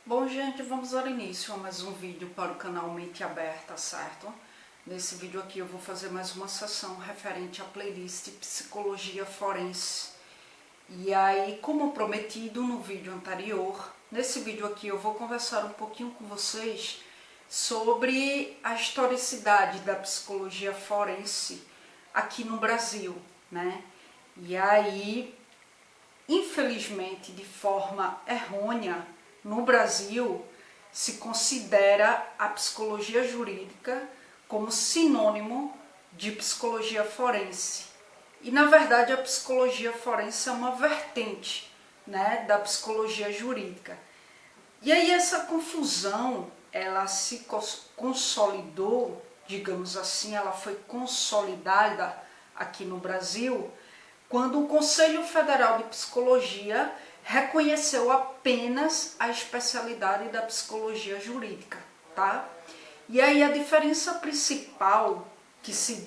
Bom, gente, vamos dar início a mais um vídeo para o canal Mente Aberta, certo? Nesse vídeo aqui eu vou fazer mais uma sessão referente à playlist Psicologia Forense. E aí, como prometido no vídeo anterior, nesse vídeo aqui eu vou conversar um pouquinho com vocês sobre a historicidade da psicologia forense aqui no Brasil, né? E aí, infelizmente, de forma errônea, no Brasil, se considera a psicologia jurídica como sinônimo de psicologia forense. E, na verdade, a psicologia forense é uma vertente, né, da psicologia jurídica. E aí essa confusão, ela se consolidou, digamos assim, ela foi consolidada aqui no Brasil, quando o Conselho Federal de Psicologia reconheceu apenas a especialidade da psicologia jurídica, tá? E aí a diferença principal que se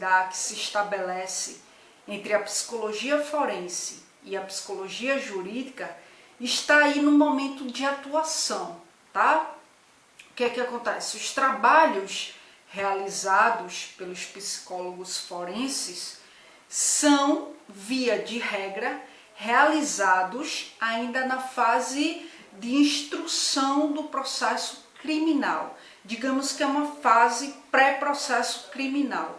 estabelece entre a psicologia forense e a psicologia jurídica está aí no momento de atuação, tá? O que é que acontece? Os trabalhos realizados pelos psicólogos forenses são, via de regra, realizados ainda na fase de instrução do processo criminal. Digamos que é uma fase pré-processo criminal.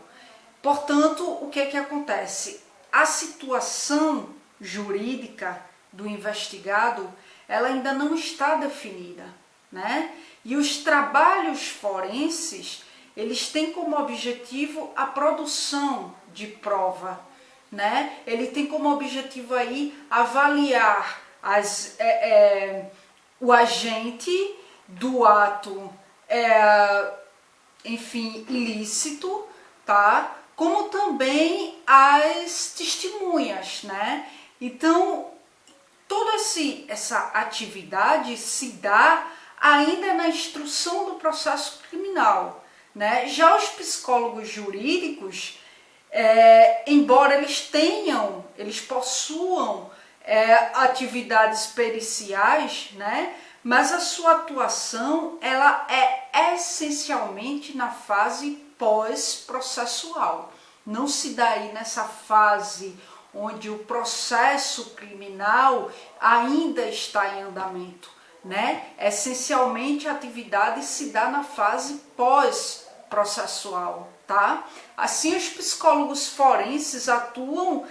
Portanto, o que é que acontece? A situação jurídica do investigado, ela ainda não está definida, né? E os trabalhos forenses, eles têm como objetivo a produção de prova, né? Ele tem como objetivo aí avaliar o agente do ato, enfim, ilícito, tá? Como também as testemunhas, né? Então, toda essa atividade se dá ainda na instrução do processo criminal, né? Já os psicólogos jurídicos, embora eles possuam atividades periciais, né? Mas a sua atuação ela é essencialmente na fase pós-processual. Não se dá aí nessa fase onde o processo criminal ainda está em andamento, né? Essencialmente a atividade se dá na fase pós-processual, tá? Assim, os psicólogos forenses atuam,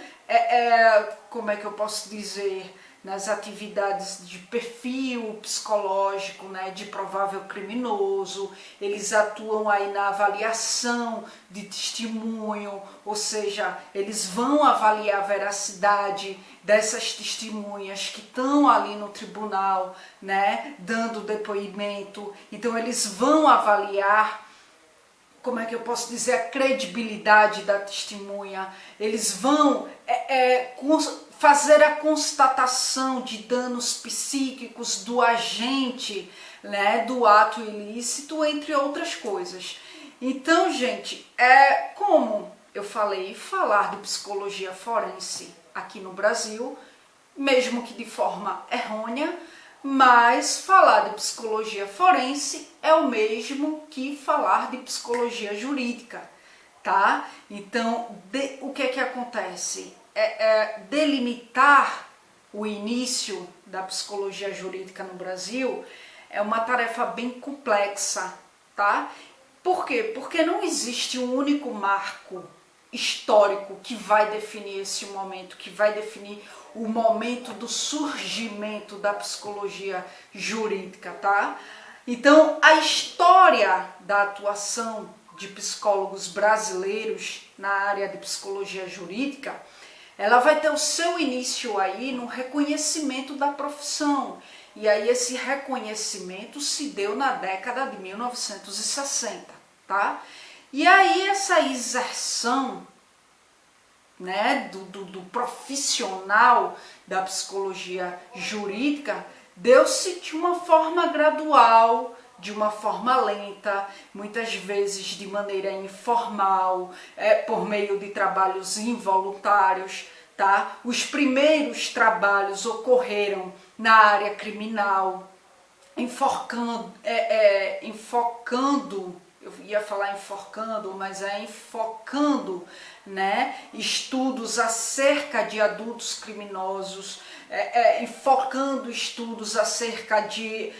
como é que eu posso dizer, nas atividades de perfil psicológico, né, de provável criminoso. Eles atuam aí na avaliação de testemunho, ou seja, eles vão avaliar a veracidade dessas testemunhas que estão ali no tribunal, né, dando depoimento. Então eles vão avaliar, como é que eu posso dizer, a credibilidade da testemunha. Eles vão fazer a constatação de danos psíquicos do agente, né, do ato ilícito, entre outras coisas. Então, gente, como eu falei, falar de psicologia forense aqui no Brasil, mesmo que de forma errônea, mas falar de psicologia forense é o mesmo que falar de psicologia jurídica, tá? Então, o que é que acontece? Delimitar o início da psicologia jurídica no Brasil é uma tarefa bem complexa, tá? Por quê? Porque não existe um único marco histórico que vai definir esse momento, que vai definir o momento do surgimento da psicologia jurídica, tá? Então, a história da atuação de psicólogos brasileiros na área de psicologia jurídica, ela vai ter o seu início aí no reconhecimento da profissão. E aí esse reconhecimento se deu na década de 1960, tá? E aí essa exerção, né, do profissional da psicologia jurídica deu-se de uma forma gradual, de uma forma lenta, muitas vezes de maneira informal, por meio de trabalhos involuntários, tá? Os primeiros trabalhos ocorreram na área criminal, enfocando, eu ia falar enforcando, mas é enfocando, né, estudos acerca de adultos criminosos, enfocando estudos acerca de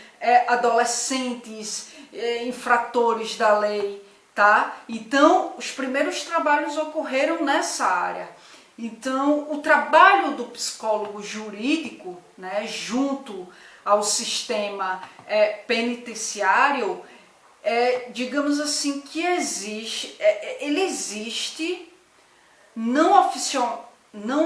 adolescentes infratores da lei, tá? Então, os primeiros trabalhos ocorreram nessa área. Então, o trabalho do psicólogo jurídico, né, junto ao sistema penitenciário, digamos assim, que ele existe não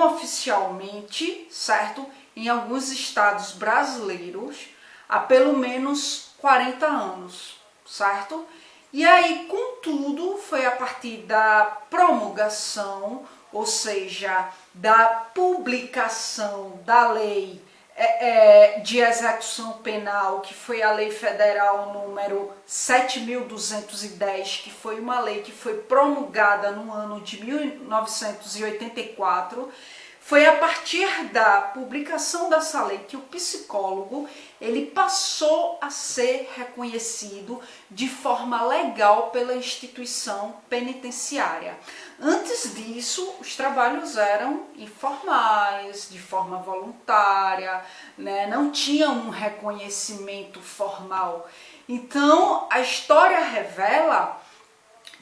oficialmente, certo? Em alguns estados brasileiros há pelo menos 40 anos, certo? E aí, contudo, foi a partir da promulgação, ou seja, da publicação da lei de execução penal, que foi a Lei Federal número 7.210, que foi uma lei que foi promulgada no ano de 1984, foi a partir da publicação dessa lei que o psicólogo ele passou a ser reconhecido de forma legal pela instituição penitenciária. Antes disso, os trabalhos eram informais, de forma voluntária, né? Não tinha um reconhecimento formal. Então, a história revela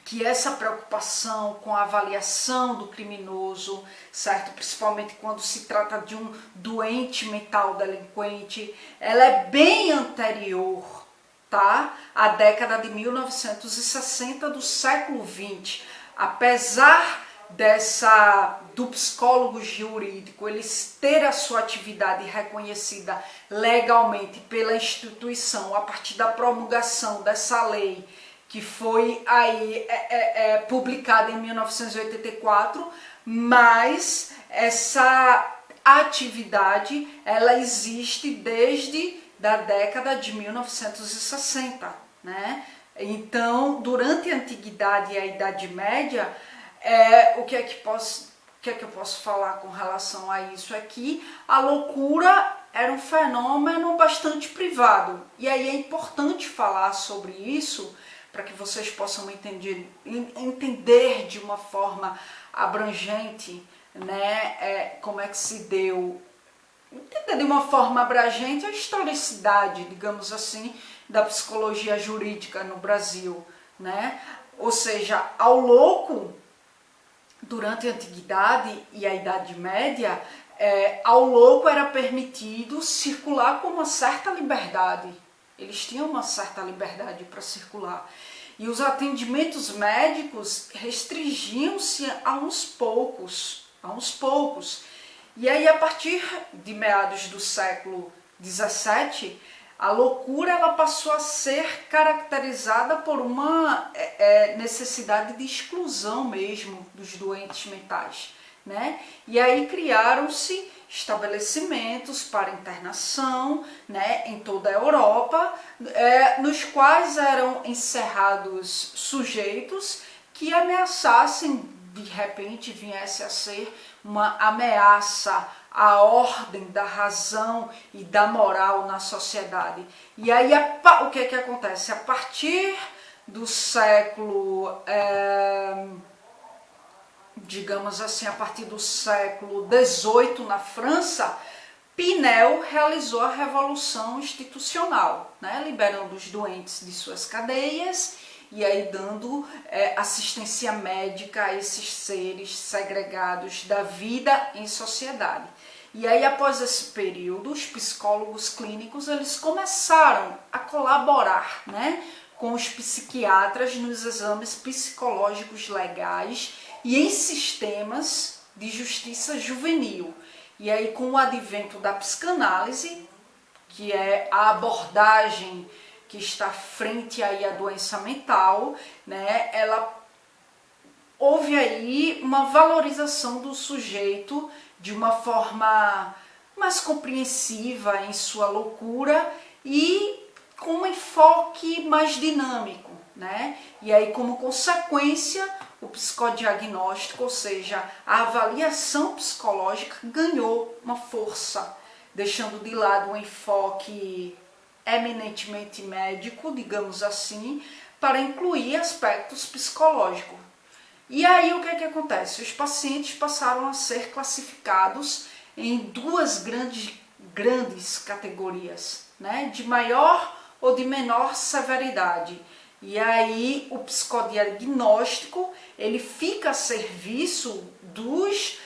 que essa preocupação com a avaliação do criminoso, certo? Principalmente quando se trata de um doente mental delinquente, ela é bem anterior, tá? À década de 1960 do século XX. Apesar do psicólogo jurídico ele ter a sua atividade reconhecida legalmente pela instituição a partir da promulgação dessa lei, que foi aí publicada em 1984, mas essa atividade ela existe desde da década de 1960, né? Então, durante a Antiguidade e a Idade Média, o que é que eu posso falar com relação a isso? É que a loucura era um fenômeno bastante privado. E aí é importante falar sobre isso para que vocês possam entender de uma forma abrangente, né, como é que se deu, entender de uma forma abrangente a historicidade, digamos assim, da psicologia jurídica no Brasil, né? Ou seja, ao louco, durante a Antiguidade e a Idade Média, ao louco era permitido circular com uma certa liberdade. Eles tinham uma certa liberdade para circular. E os atendimentos médicos restringiam-se a uns poucos. E aí, a partir de meados do século XVII, a loucura ela passou a ser caracterizada por uma necessidade de exclusão mesmo dos doentes mentais, né? E aí criaram-se estabelecimentos para internação, né, em toda a Europa, nos quais eram encerrados sujeitos que ameaçassem, de repente viesse a ser uma ameaça à ordem da razão e da moral na sociedade. E aí o que é que acontece? A partir do século digamos assim, a partir do século XVIII na França, Pinel realizou a revolução institucional, né, liberando os doentes de suas cadeias e aí dando assistência médica a esses seres segregados da vida em sociedade. E aí, após esse período, os psicólogos clínicos eles começaram a colaborar, né, com os psiquiatras nos exames psicológicos legais e em sistemas de justiça juvenil. E aí, com o advento da psicanálise, que é a abordagem que está frente aí à doença mental, né, houve aí uma valorização do sujeito de uma forma mais compreensiva em sua loucura e com um enfoque mais dinâmico, né? E aí, como consequência, o psicodiagnóstico, ou seja, a avaliação psicológica ganhou uma força, deixando de lado um enfoque eminentemente médico, digamos assim, para incluir aspectos psicológicos. E aí o que é que acontece? Os pacientes passaram a ser classificados em duas grandes categorias, né? De maior ou de menor severidade. E aí o psicodiagnóstico, ele fica a serviço dos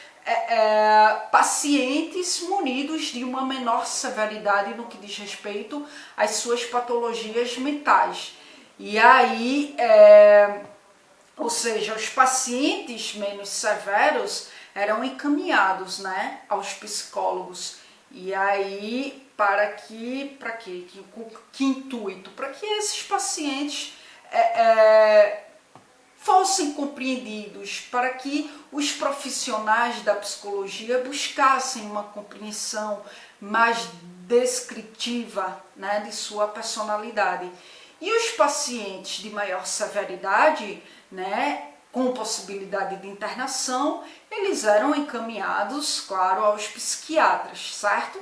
pacientes munidos de uma menor severidade no que diz respeito às suas patologias mentais. E aí, ou seja, os pacientes menos severos eram encaminhados, né, aos psicólogos. E aí, para quê? Que intuito? Para que esses pacientes fossem compreendidos, para que os profissionais da psicologia buscassem uma compreensão mais descritiva, né, de sua personalidade. E os pacientes de maior severidade, né, com possibilidade de internação, eles eram encaminhados, claro, aos psiquiatras, certo?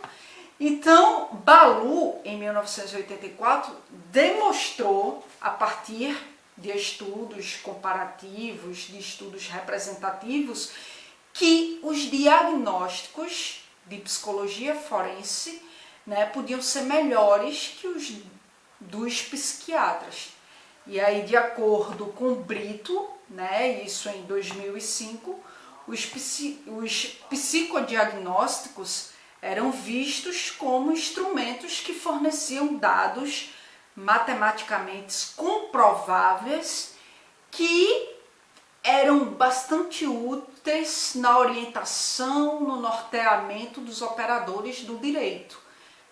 Então, Ballou, em 1984, demonstrou, a partir de estudos comparativos, de estudos representativos, que os diagnósticos de psicologia forense, né, podiam ser melhores que os dos psiquiatras. E aí, de acordo com Brito, né, isso em 2005, os psicodiagnósticos eram vistos como instrumentos que forneciam dados matematicamente comprováveis que eram bastante úteis na orientação, no norteamento dos operadores do direito,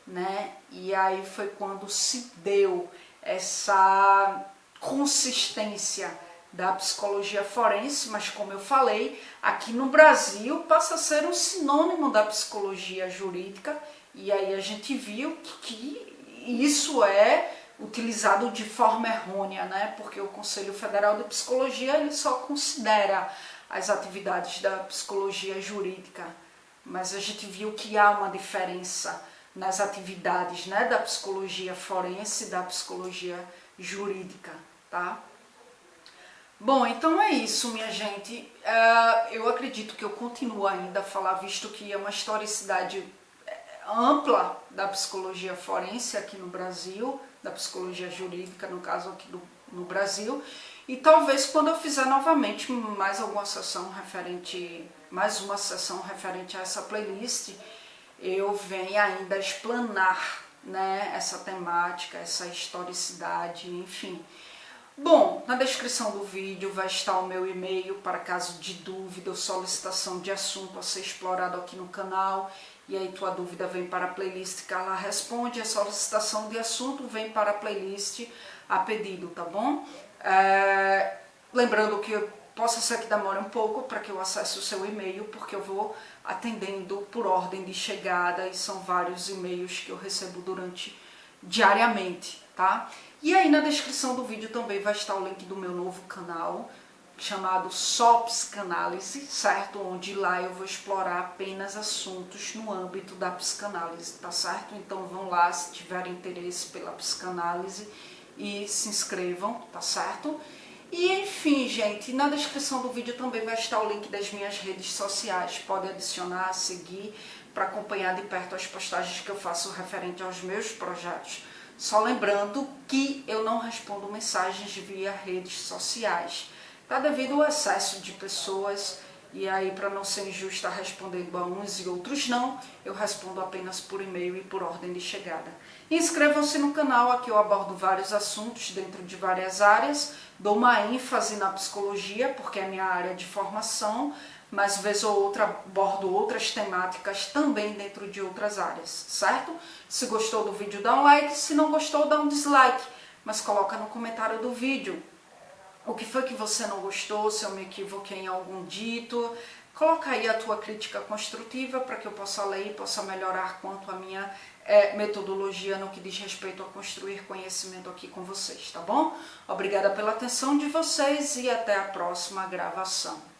né? E aí foi quando se deu essa consistência da psicologia forense, mas como eu falei, aqui no Brasil passa a ser um sinônimo da psicologia jurídica, e aí a gente viu que isso é utilizado de forma errônea, né? Porque o Conselho Federal de Psicologia, ele só considera as atividades da psicologia jurídica, mas a gente viu que há uma diferença nas atividades, né, da psicologia forense e da psicologia jurídica, tá? Bom, então é isso, minha gente. Eu acredito que eu continuo ainda a falar, visto que é uma historicidade ampla da psicologia forense aqui no Brasil, da psicologia jurídica, no caso aqui no Brasil, e talvez quando eu fizer novamente mais uma sessão referente a essa playlist, eu venha ainda explanar, né, essa temática, essa historicidade, enfim. Bom, na descrição do vídeo vai estar o meu e-mail para caso de dúvida ou solicitação de assunto a ser explorado aqui no canal. E aí tua dúvida vem para a playlist Carla Responde, a solicitação de assunto vem para a playlist a pedido, tá bom? Lembrando que possa ser que demore um pouco para que eu acesse o seu e-mail, porque eu vou atendendo por ordem de chegada e são vários e-mails que eu recebo diariamente, tá? E aí na descrição do vídeo também vai estar o link do meu novo canal, chamado Só Psicanálise, certo? Onde lá eu vou explorar apenas assuntos no âmbito da psicanálise, tá certo? Então vão lá se tiverem interesse pela psicanálise e se inscrevam, tá certo? E enfim, gente, na descrição do vídeo também vai estar o link das minhas redes sociais. Pode adicionar, seguir, para acompanhar de perto as postagens que eu faço referente aos meus projetos. Só lembrando que eu não respondo mensagens via redes sociais, tá? Devido ao excesso de pessoas, e aí para não ser injusta respondendo a uns e outros não, eu respondo apenas por e-mail e por ordem de chegada. Inscrevam-se no canal, aqui eu abordo vários assuntos dentro de várias áreas, dou uma ênfase na psicologia, porque é minha área de formação, mas vez ou outra abordo outras temáticas também dentro de outras áreas, certo? Se gostou do vídeo, dá um like, se não gostou, dá um dislike, mas coloca no comentário do vídeo o que foi que você não gostou, se eu me equivoquei em algum dito. Coloca aí a tua crítica construtiva para que eu possa ler e possa melhorar quanto à minha metodologia no que diz respeito a construir conhecimento aqui com vocês, tá bom? Obrigada pela atenção de vocês e até a próxima gravação.